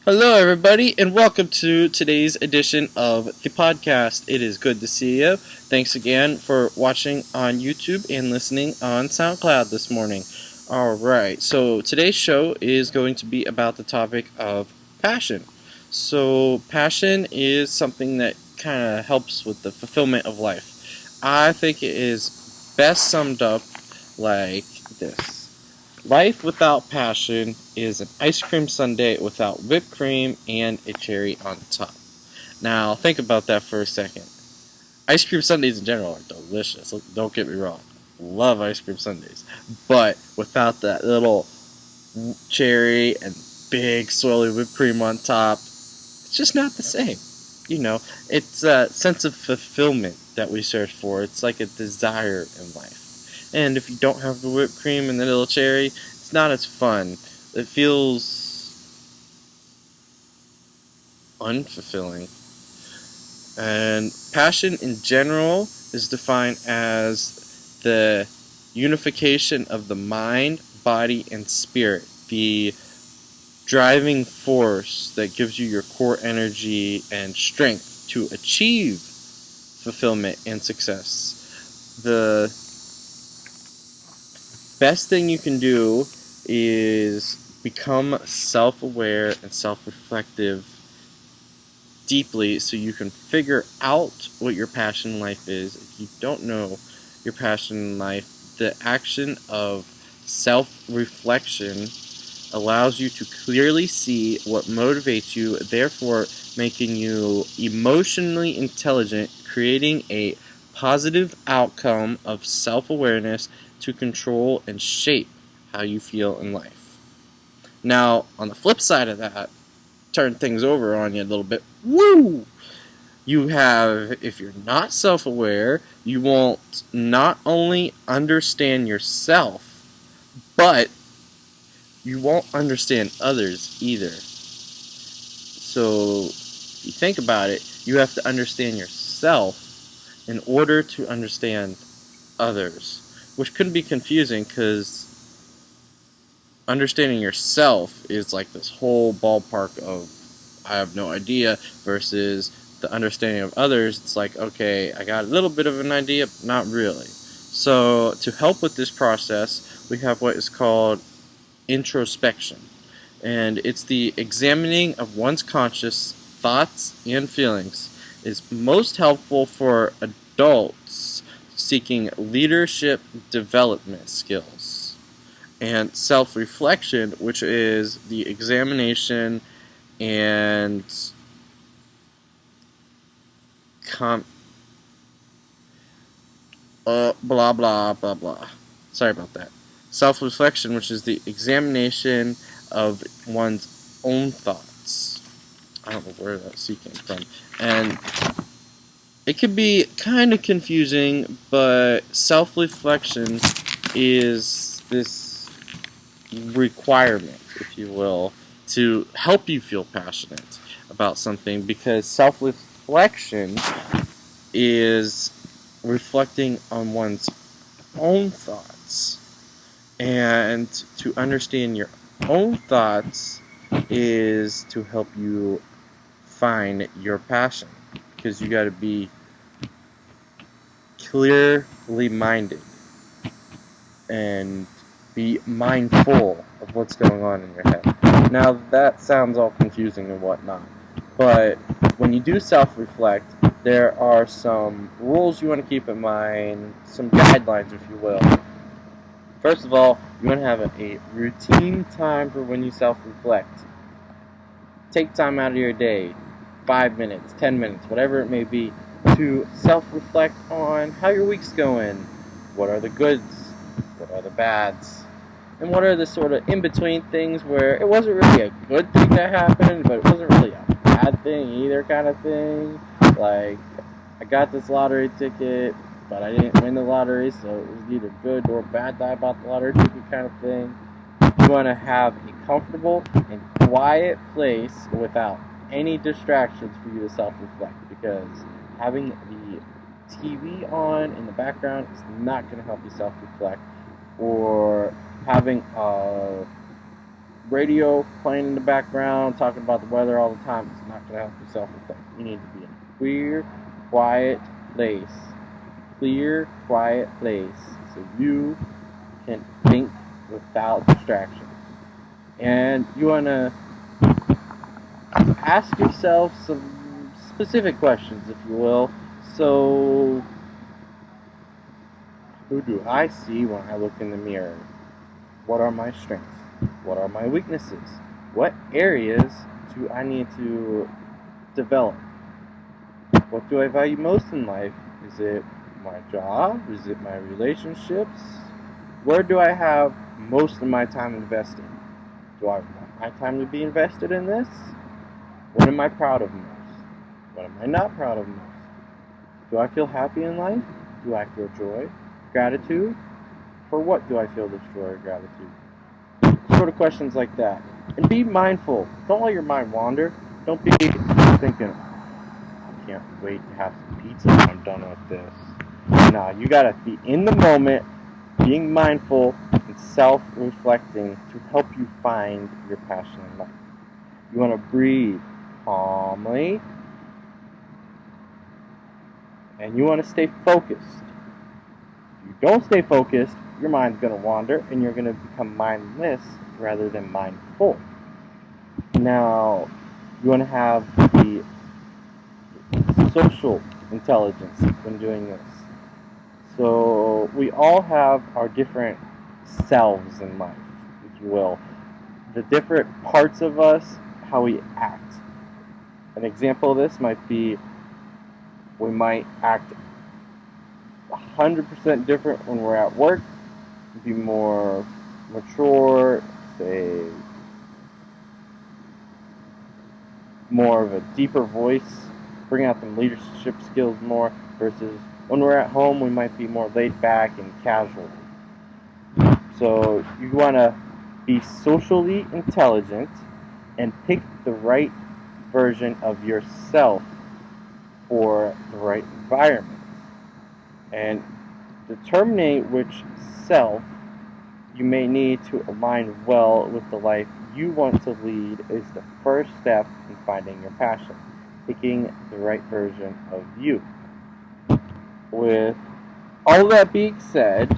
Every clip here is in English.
Hello, everybody, and welcome to today's edition of the podcast. It is good to see you. Thanks again for watching on YouTube and listening on SoundCloud this morning. Alright, so today's show is going to be about the topic of passion. So, passion is something that kind of helps with the fulfillment of life. I think it is best summed up like this. Life without passion is an ice cream sundae without whipped cream and a cherry on top. Now, think about that for a second. Ice cream sundaes in general are delicious. Don't get me wrong. Love ice cream sundaes. But without that little cherry and big swirly whipped cream on top, it's just not the same. You know, it's a sense of fulfillment that we search for. It's like a desire in life. And if you don't have the whipped cream and the little cherry, it's not as fun. It feels unfulfilling. And passion in general is defined as the unification of the mind, body, and spirit. The driving force that gives you your core energy and strength to achieve fulfillment and success. The best thing you can do is become self-aware and self-reflective deeply so you can figure out what your passion in life is. If you don't know your passion in life, the action of self-reflection allows you to clearly see what motivates you, therefore making you emotionally intelligent, creating a positive outcome of self-awareness to control and shape how you feel in life. Now, on the flip side of that, turn things over on you a little bit. Woo! You have, if you're not self-aware, you won't not only understand yourself, but you won't understand others either. So, if you think about it, you have to understand yourself in order to understand others. Which could be confusing because understanding yourself is like this whole ballpark of I have no idea versus the understanding of others. It's like, okay, I got a little bit of an idea, but not really. So to help with this process, we have what is called introspection. And it's the examining of one's conscious thoughts and feelings. It's most helpful for adults seeking leadership development skills, and self-reflection, which is the examination and blah blah blah blah. Sorry about that. Self-reflection, which is the examination of one's own thoughts. I don't know where that C came from, and it can be kind of confusing, but self-reflection is this requirement, if you will, to help you feel passionate about something, because self-reflection is reflecting on one's own thoughts. And to understand your own thoughts is to help you find your passion, because you got to be clearly minded and be mindful of what's going on in your head. Now, that sounds all confusing and whatnot, but when you do self-reflect, there are some rules you want to keep in mind, some guidelines, if you will. First of all, you want to have a routine time for when you self-reflect. Take time out of your day, 5 minutes, 10 minutes, whatever it may be, to self-reflect on how your week's going. What are the goods? What are the bads? And what are the sort of in-between things where it wasn't really a good thing that happened, but it wasn't really a bad thing either kind of thing. Like, I got this lottery ticket, but I didn't win the lottery, so it was either good or bad that I bought the lottery ticket kind of thing. You want to have a comfortable and quiet place without any distractions for you to self-reflect, because having the TV on in the background is not going to help you self-reflect, or having a radio playing in the background, talking about the weather all the time, it's not going to help you self-reflect. You need to be in a clear, quiet place. Clear, quiet place. So you can think without distraction. And you want to ask yourself some specific questions, if you will. So, who do I see when I look in the mirror? What are my strengths? What are my weaknesses? What areas do I need to develop? What do I value most in life? Is it my job? Is it my relationships? Where do I have most of my time invested? Do I want my time to be invested in this? What am I proud of most? What am I not proud of most? Do I feel happy in life? Do I feel joy? Gratitude? For what do I feel this joy or gratitude? Sort of questions like that. And be mindful. Don't let your mind wander. Don't be thinking, I can't wait to have some pizza when I'm done with this. Nah, you gotta be in the moment, being mindful and self-reflecting to help you find your passion in life. You want to breathe calmly, and you want to stay focused. If you don't stay focused, your mind's going to wander, and you're going to become mindless rather than mindful. Now, you want to have the social intelligence when doing this. So, we all have our different selves in life, if you will. The different parts of us, how we act. An example of this might be we might act 100% different when we're at work, be more mature, say more of a deeper voice, bring out some leadership skills more, versus when we're at home we might be more laid back and casual. So you want to be socially intelligent and pick the right version of yourself for the right environment. And determining which self you may need to align well with the life you want to lead is the first step in finding your passion, picking the right version of you. With all that being said,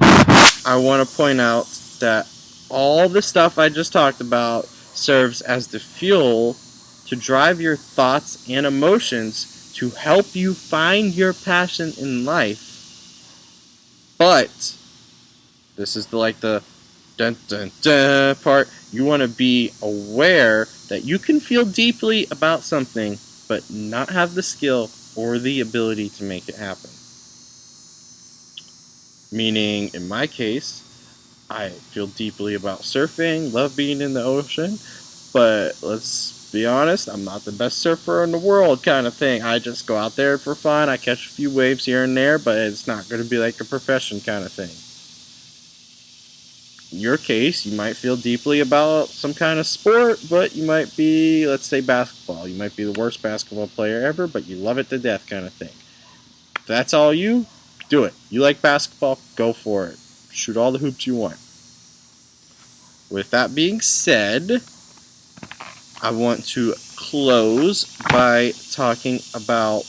I want to point out that all the stuff I just talked about serves as the fuel to drive your thoughts and emotions to help you find your passion in life. But this is the dun dun dun part. You want to be aware that you can feel deeply about something but not have the skill or the ability to make it happen. Meaning, in my case, I feel deeply about surfing, love being in the ocean, but let's be honest, I'm not the best surfer in the world kind of thing. I just go out there for fun, I catch a few waves here and there, but it's not going to be like a profession kind of thing. In your case, you might feel deeply about some kind of sport, but you might be, let's say, basketball. You might be the worst basketball player ever, but you love it to death kind of thing. If that's all you, do it. You like basketball, go for it. Shoot all the hoops you want. With that being said, I want to close by talking about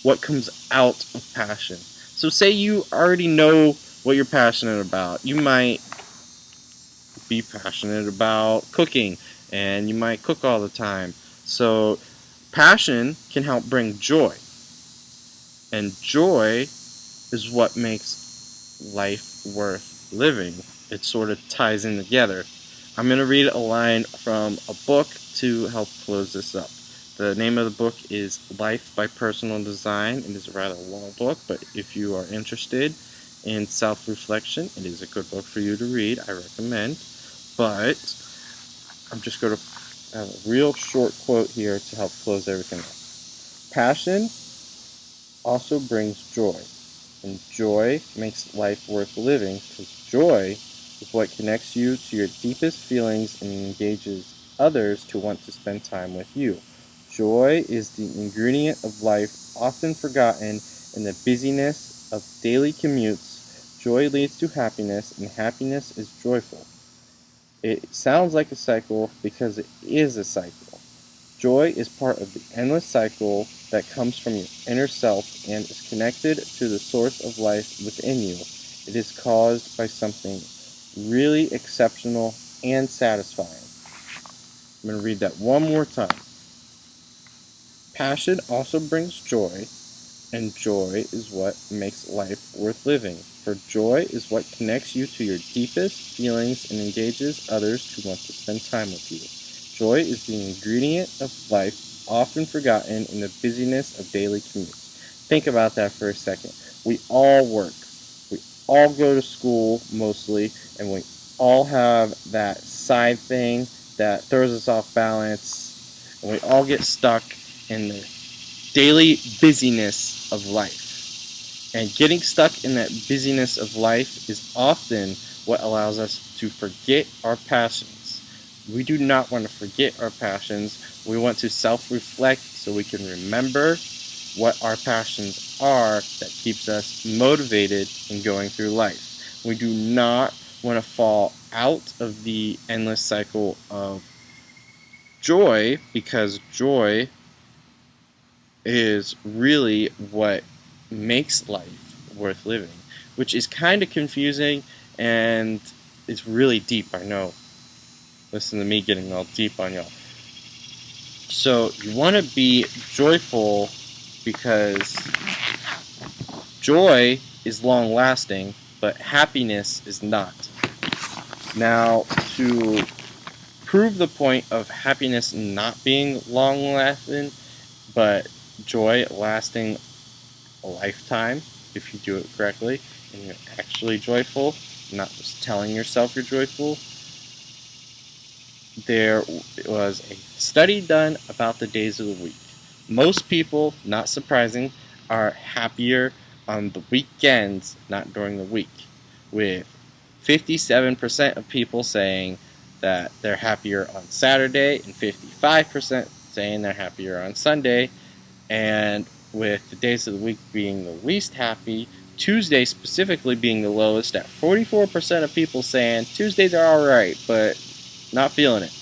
what comes out of passion. So say you already know what you're passionate about. You might be passionate about cooking, and you might cook all the time. So passion can help bring joy. And joy is what makes life worth living. It sort of ties in together. I'm going to read a line from a book to help close this up. The name of the book is Life by Personal Design. It is a rather long book, but if you are interested in self-reflection, it is a good book for you to read. I recommend. But I'm just going to have a real short quote here to help close everything up. Passion also brings joy, and joy makes life worth living, because joy is what connects you to your deepest feelings and engages others to want to spend time with you. Joy is the ingredient of life often forgotten in the busyness of daily commutes. Joy leads to happiness, and happiness is joyful. It sounds like a cycle because it is a cycle. Joy is part of the endless cycle that comes from your inner self and is connected to the source of life within you. It is caused by something really exceptional and satisfying. I'm going to read that one more time. Passion also brings joy, and joy is what makes life worth living. For joy is what connects you to your deepest feelings and engages others to want to spend time with you. Joy is the ingredient of life, often forgotten in the busyness of daily commutes. Think about that for a second. We all work. We all go to school mostly, and we all have that side thing that throws us off balance, and we all get stuck in the daily busyness of life. And getting stuck in that busyness of life is often what allows us to forget our passions. We do not want to forget our passions. We want to self-reflect so we can remember what our passions are that keeps us motivated in going through life. We do not want to fall out of the endless cycle of joy, because joy is really what makes life worth living, which is kind of confusing and it's really deep, I know. Listen to me getting all deep on y'all. So you want to be joyful because joy is long lasting, but happiness is not. Now, to prove the point of happiness not being long lasting, but joy lasting a lifetime, if you do it correctly and you're actually joyful, not just telling yourself you're joyful. There was a study done about the days of the week. Most people, not surprising, are happier on the weekends, not during the week, with 57% of people saying that they're happier on Saturday and 55% saying they're happier on Sunday. And with the days of the week being the least happy, Tuesday specifically being the lowest at 44% of people saying Tuesdays are alright, but not feeling it.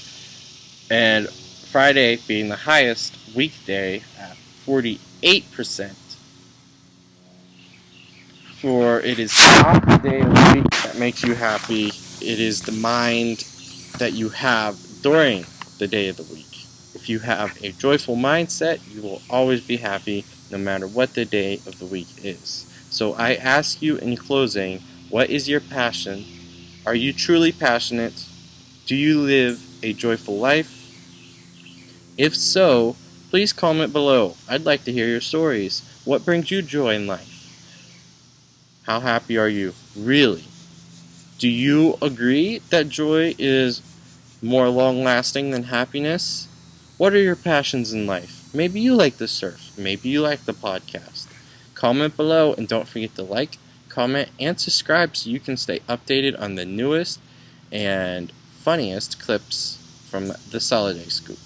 And Friday being the highest weekday at 48%. For it is not the day of the week that makes you happy, it is the mind that you have during the day of the week. If you have a joyful mindset, you will always be happy no matter what the day of the week is. So I ask you in closing, what is your passion? Are you truly passionate? Do you live a joyful life? If so, please comment below. I'd like to hear your stories. What brings you joy in life? How happy are you? Really? Do you agree that joy is more long-lasting than happiness? What are your passions in life? Maybe you like the surf. Maybe you like the podcast. Comment below and don't forget to like, comment, and subscribe so you can stay updated on the newest and funniest clips from the Sundae Scoop.